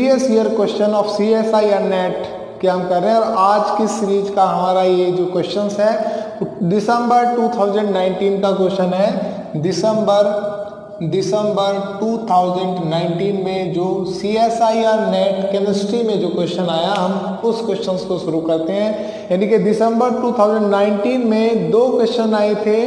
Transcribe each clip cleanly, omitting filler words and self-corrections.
Previous year question of CSIR net के हम कर रहे हैं। और आज की सीरीज का हमारा ये जो क्वेश्चंस है दिसंबर 2019 का क्वेश्चन है। दिसंबर 2019 में जो CSIR नेट केमिस्ट्री में जो क्वेश्चन आया, हम उस क्वेश्चंस को शुरू करते हैं। यानी कि दिसंबर 2019 में दो क्वेश्चन आए थे,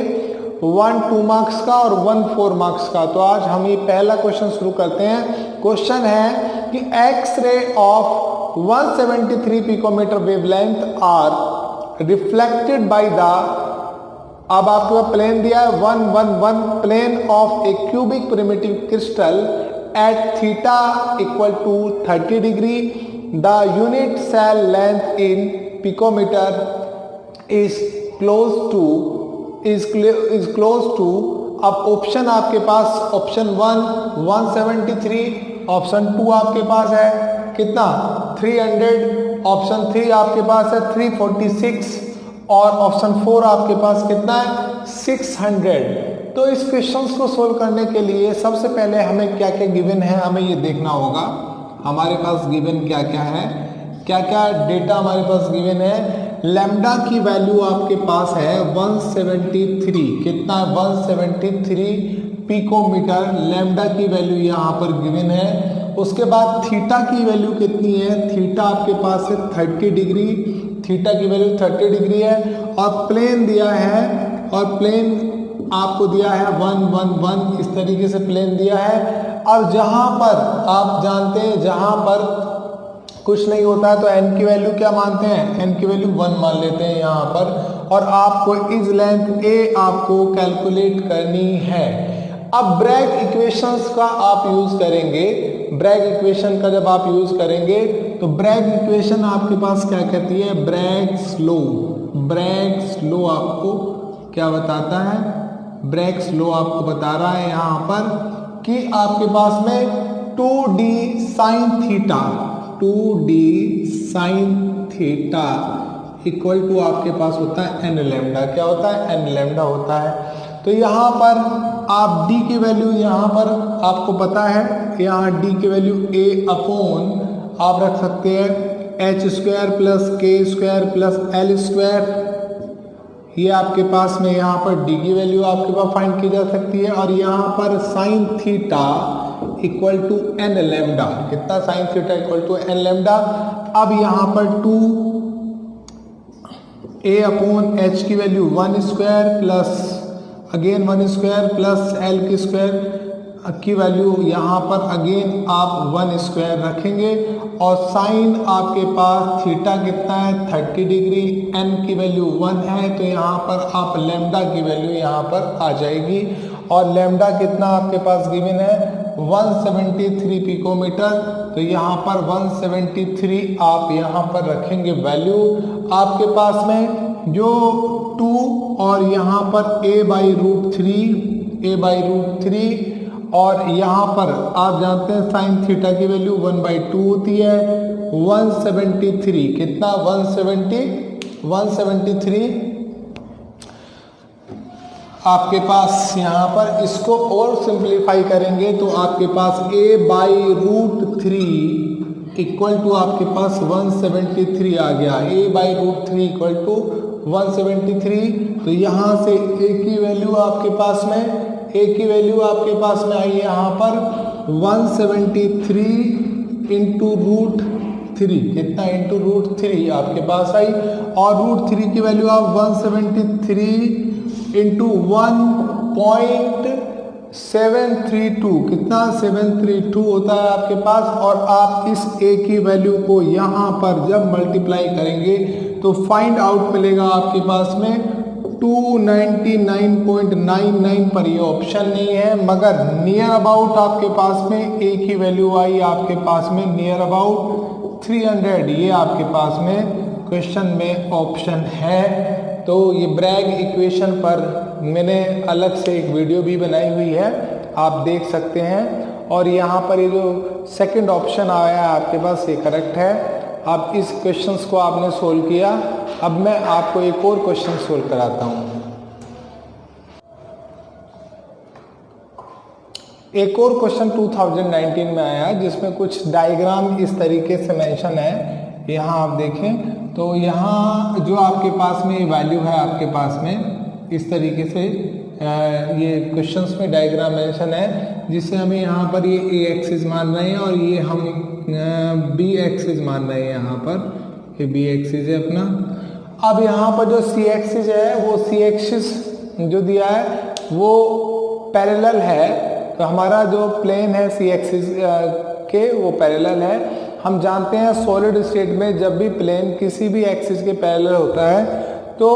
1 2 मार्क्स का और 1 4 मार्क्स का। तो आज हम ये पहला क्वेश्चन शुरू करते हैं। क्वेश्चन है कि x ray of 173 picometre wavelength are reflected by the, अब आपके पास प्लेन दिया है 1 1 1 plane of a cubic primitive crystal at theta equal to 30 degree. The unit cell length in picometre is close to. अब option आपके पास option 1 173, option 2 आपके पास है कितना 300, ऑप्शन 3 आपके पास है 346 और ऑप्शन 4 आपके पास कितना है 600। तो इस क्वेश्चंस को सोल्व करने के लिए सबसे पहले हमें क्या क्या गिवन है हमें ये देखना होगा। हमारे पास गिवन क्या क्या है, क्या क्या डेटा हमारे पास गिवन है। लैम्डा की वैल्यू आपके पास है 173, कितना है 173 पिकोमीटर, लैम्डा की वैल्यू यहाँ पर गिवन है। उसके बाद थीटा की वैल्यू कितनी है, थीटा आपके पास है 30 डिग्री, थीटा की वैल्यू 30 डिग्री है। और प्लेन दिया है, और प्लेन आपको दिया है 1 1 1, इस तरीके से प्लेन दिया है। और जहां पर आप जानते हैं जहां पर कुछ नहीं होता है तो n की वैल्यू क्या मानते हैं, n की वैल्यू 1 मान लेते हैं यहाँ पर। और आपको इस लेंथ a आपको कैलकुलेट करनी है। अब ब्रैग इक्वेशंस का आप यूज करेंगे। ब्रैग इक्वेशन का जब आप यूज करेंगे तो ब्रैग इक्वेशन आपके पास क्या कहती है, ब्रैग स्लो आपको क्या बताता है, ब्रैग स्लो आपको बता रहा है यहाँ पर कि आपके पास में 2d sin theta equal to आपके पास होता है n लैम्डा। क्या होता है, n लैम्डा होता है। तो यहाँ पर आप d की वैल्यू यहाँ पर आपको पता है, यहाँ d की वैल्यू a अपॉन आप रख सकते हैं h² plus k² plus l²। ये आपके पास में यहाँ पर d की वैल्यू आपके पास फाइंड की जा सकती है। और यहाँ पर sine theta equal to n lambda, कितना sine theta equal to n lambda. अब यहाँ पर 2 a अपॉन h की value 1² plus again 1² plus l² की वैल्यू यहाँ पर अगेन आप 1² रखेंगे। और साइन आपके पास थीटा कितना है 30 डिग्री, n की वैल्यू 1 है तो यहाँ पर आप लैम्डा की वैल्यू यहाँ पर आ जाएगी। और लैम्डा कितना आपके पास गिवन है 173 पिकोमीटर, तो यहाँ पर 173 आप यहाँ पर रखेंगे वैल्यू। आपके पास में जो 2 और यहाँ पर a/√3 और यहाँ पर आप जानते हैं साइन थीटा की वैल्यू 1/2 होती है। 173 कितना 173 आपके पास यहाँ पर, इसको और सिंप्लीफाई करेंगे तो आपके पास a/√3 इक्वल टू आपके पास 173 आ गया। a/√3 equal to 173। तो यहाँ से a की वैल्यू आपके पास में आई यहाँ पर 173 इंटू √3, कितना इंटू √3 आपके पास आई। और √3 की वैल्यू आप 173 इंटू 1.732, कितना 732 होता है आपके पास। और आप इस a की वैल्यू को यहाँ पर जब मल्टीप्लाई करेंगे तो फाइंड आउट मिलेगा आपके पास में 299.99 पर। ये ऑप्शन नहीं है मगर नियर अबाउट आपके पास में a की वैल्यू आई आपके पास में नियर अबाउट 300, ये आपके पास में क्वेश्चन में ऑप्शन है। तो ये ब्रैग इक्वेशन पर मैंने अलग से एक वीडियो भी बनाई हुई है, आप देख सकते हैं। और यहाँ पर ये जो सेकंड ऑप्शन आया है आपके पास ये करेक्ट है। अब इस क्वेश्चंस को आपने सोल्व किया, अब मैं आपको एक और क्वेश्चन सोल्व कराता हूँ। एक और क्वेश्चन 2019 में आया जिसमें कुछ डायग्राम इस तरीके से मेंशन है, यहाँ आप देखें तो यहाँ जो आपके पास में वैल्यू है आपके पास में इस तरीके से ये क्वेश्चंस में डायग्राम मेंशन है, जिससे हमें यहाँ पर ये ए एक्सिस मान रहे हैं और ये हम बी एक्सिस मान रहे हैं, यहाँ पर ये बी एक्सिस है अपना। अब यहाँ पर जो सी एक्सिस है वो सी एक्सिस जो दिया है वो पैरेलल है, तो हमारा जो प्लेन है सी एक्सिस के वो पैरेलल है। हम जानते हैं सॉलिड स्टेट में जब भी प्लेन किसी भी एक्सिस के पैरेलल होता है तो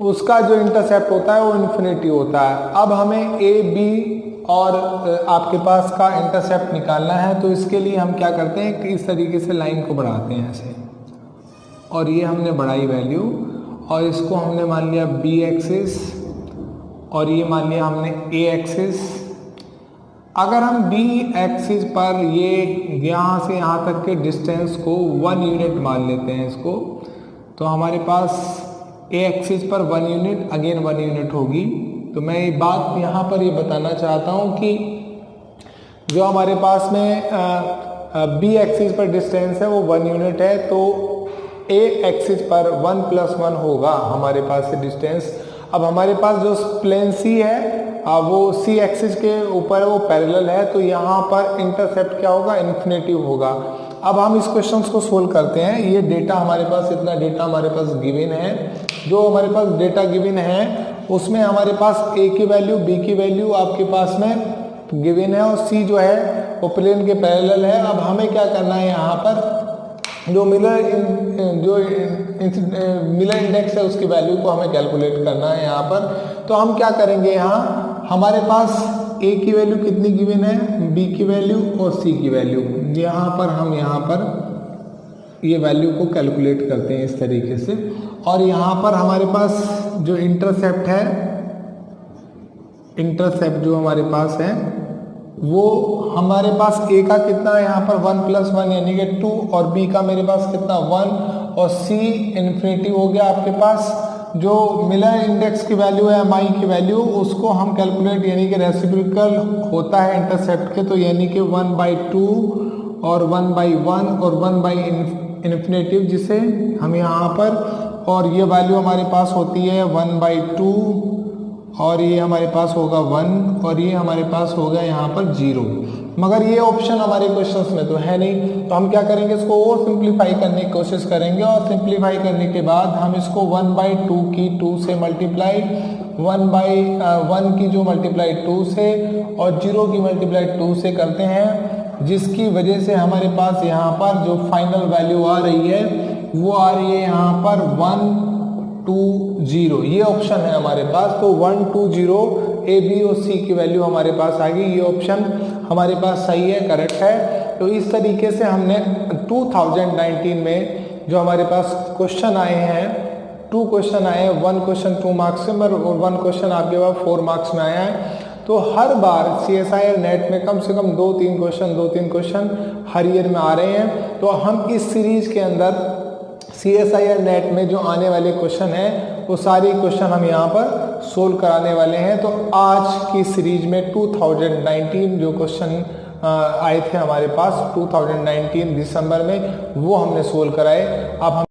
उसका जो इंटरसेप्ट होता है वो इन्फिनिटी होता है। अब हमें ए बी और आपके पास का इंटरसेप्ट निकालना है, तो इसके लिए हम क्या करते हैं कि इस तरीके से लाइन को बढ़ाते हैं ऐसे, और ये हमने बढ़ाई वैल्यू और इसको हमने मान लिया बी एक्सिस और ये मान लिया हमने ए एक्सिस। अगर हम बी एक्सिस पर ये यहाँ से यहाँ तक के डिस्टेंस को 1 यूनिट मान लेते हैं इसको, तो हमारे पास ए एक्सिस पर 1 यूनिट अगेन 1 यूनिट होगी। तो मैं ये बात यहाँ पर ये बताना चाहता हूँ कि जो हमारे पास में बी एक्सिस पर डिस्टेंस है वो 1 यूनिट है, तो ए एक्सिस पर 1 + 1 होगा हमारे पास से डिस्टेंस। अब हमारे पास जो प्लेन सी है वो सी एक्सिस के ऊपर वो पैरेलल है, तो यहाँ पर इंटरसेप्ट क्या होगा, इन्फिनिटिव होगा। अब हम इस क्वेश्चन को सोल्व करते हैं। ये डेटा हमारे पास, इतना डेटा हमारे पास गिवन है, जो हमारे पास डेटा गिवन है उसमें हमारे पास ए की वैल्यू बी की वैल्यू आपके पास में गिवन है और सी जो है वो प्लेन के पैरेलल है। अब हमें क्या करना है, यहाँ पर जो मिलर इंडेक्स है उसकी वैल्यू को हमें कैलकुलेट करना है यहाँ पर। तो हम क्या करेंगे, यहाँ हमारे पास ए की वैल्यू कितनी गिवन है, बी की वैल्यू और सी की वैल्यू, यहाँ पर हम यहाँ पर ये वैल्यू को कैलकुलेट करते हैं इस तरीके से। और यहाँ पर हमारे पास जो इंटरसेप्ट है, इंटरसेप्ट जो हमारे पास है वो हमारे पास ए का कितना है यहाँ पर 1 + 1 यानी कि 2 और बी का मेरे पास कितना 1 और सी इन्फिनिटी हो गया आपके पास। जो मिलर इंडेक्स की वैल्यू है एम आई की वैल्यू उसको हम कैलकुलेट यानी कि रेसिप्रोकल होता है इंटरसेप्ट के, तो यानी कि 1/2 और 1/1 और 1/इन्फिनेटिव जिसे हम यहाँ पर, और ये वैल्यू हमारे पास होती है 1/2 और ये हमारे पास होगा 1 और ये हमारे पास होगा यहाँ पर 0। मगर ये ऑप्शन हमारे क्वेश्चंस में तो है नहीं, तो हम क्या करेंगे, इसको और सिंप्लीफाई करने की कोशिश करेंगे और सिंप्लीफाई करने के बाद हम इसको 1/2 की 2 से मल्टीप्लाई, 1/1 की जो मल्टीप्लाई 2 से और 0 की मल्टीप्लाई 2 से करते हैं, जिसकी वजह से हमारे पास यहाँ पर जो फाइनल वैल्यू आ रही है वो आ रही है यहाँ पर 120। ये ऑप्शन है हमारे पास, तो 120 ए बी और सी की वैल्यू हमारे पास आ गई। ये ऑप्शन हमारे पास सही है, करेक्ट है। तो इस तरीके से हमने 2019 में जो हमारे पास क्वेश्चन आए हैं, 2 क्वेश्चन आए हैं, 1 क्वेश्चन 2 मार्क्स में और 1 क्वेश्चन आपके पास 4 मार्क्स में आया है। तो हर बार CSIR नेट में कम से कम 2-3 क्वेश्चन हर ईयर में आ रहे हैं। तो हम इस सीरीज के अंदर CSIR नेट में जो आने वाले क्वेश्चन हैं वो सारे क्वेश्चन हम यहाँ पर सोल्व कराने वाले हैं। तो आज की सीरीज में 2019 जो क्वेश्चन आए थे हमारे पास 2019 दिसंबर में, वो हमने सोल्व कराए। अब हम